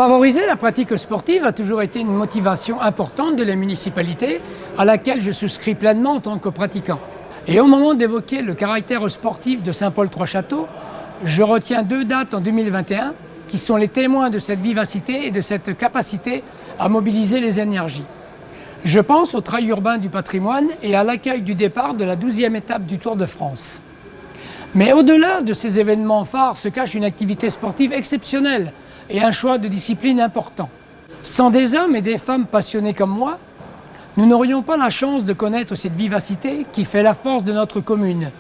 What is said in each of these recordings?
Favoriser la pratique sportive a toujours été une motivation importante de la municipalité à laquelle je souscris pleinement en tant que pratiquant. Et au moment d'évoquer le caractère sportif de Saint-Paul-Trois-Châteaux, je retiens 2 dates en 2021 qui sont les témoins de cette vivacité et de cette capacité à mobiliser les énergies. Je pense au Trail urbain du patrimoine et à l'accueil du départ de la 12e étape du Tour de France. Mais au-delà de ces événements phares se cache une activité sportive exceptionnelle et un choix de discipline important. Sans des hommes et des femmes passionnés comme moi, nous n'aurions pas la chance de connaître cette vivacité qui fait la force de notre commune,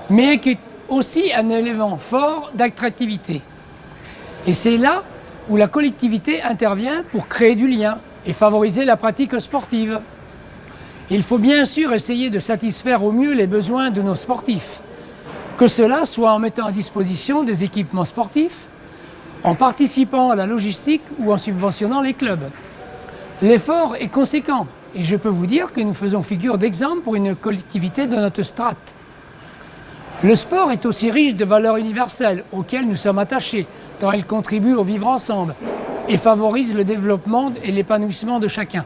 mais qui est aussi un élément fort d'attractivité. Et c'est là où la collectivité intervient pour créer du lien et favoriser la pratique sportive. Il faut bien sûr essayer de satisfaire au mieux les besoins de nos sportifs, que cela soit en mettant à disposition des équipements sportifs, en participant à la logistique ou en subventionnant les clubs. L'effort est conséquent et je peux vous dire que nous faisons figure d'exemple pour une collectivité de notre strate. Le sport est aussi riche de valeurs universelles auxquelles nous sommes attachés, tant elles contribuent au vivre ensemble et favorisent le développement et l'épanouissement de chacun.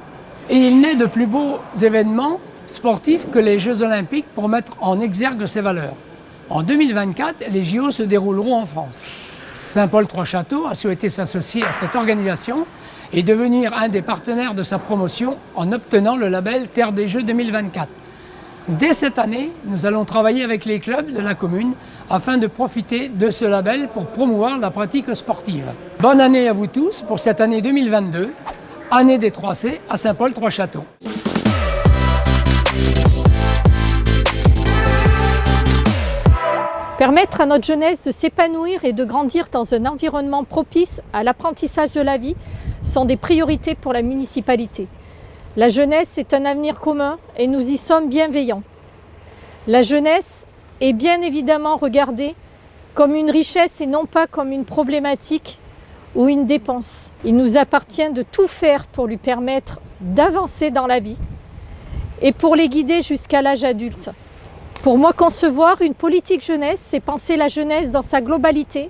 Et il n'est de plus beaux événements sportifs que les Jeux Olympiques pour mettre en exergue ces valeurs. En 2024, les JO se dérouleront en France. Saint-Paul-Trois-Châteaux a souhaité s'associer à cette organisation et devenir un des partenaires de sa promotion en obtenant le label Terre des Jeux 2024. Dès cette année, nous allons travailler avec les clubs de la commune afin de profiter de ce label pour promouvoir la pratique sportive. Bonne année à vous tous pour cette année 2022, année des 3C à Saint-Paul-Trois-Châteaux. Permettre à notre jeunesse de s'épanouir et de grandir dans un environnement propice à l'apprentissage de la vie sont des priorités pour la municipalité. La jeunesse est un avenir commun et nous y sommes bienveillants. La jeunesse est bien évidemment regardée comme une richesse et non pas comme une problématique ou une dépense. Il nous appartient de tout faire pour lui permettre d'avancer dans la vie et pour les guider jusqu'à l'âge adulte. Pour moi, concevoir une politique jeunesse, c'est penser la jeunesse dans sa globalité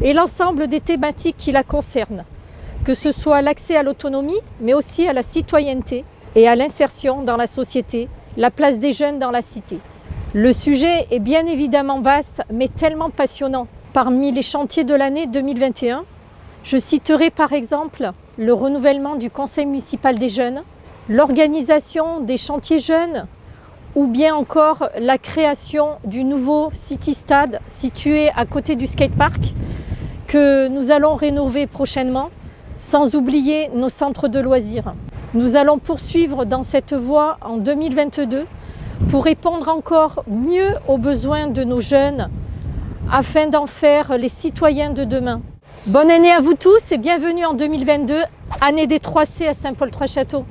et l'ensemble des thématiques qui la concernent, que ce soit l'accès à l'autonomie, mais aussi à la citoyenneté et à l'insertion dans la société, la place des jeunes dans la cité. Le sujet est bien évidemment vaste, mais tellement passionnant. Parmi les chantiers de l'année 2021, je citerai par exemple le renouvellement du conseil municipal des jeunes, l'organisation des chantiers jeunes, ou bien encore la création du nouveau City Stade situé à côté du skatepark que nous allons rénover prochainement, sans oublier nos centres de loisirs. Nous allons poursuivre dans cette voie en 2022 pour répondre encore mieux aux besoins de nos jeunes afin d'en faire les citoyens de demain. Bonne année à vous tous et bienvenue en 2022, année des 3C à Saint-Paul-Trois-Châteaux.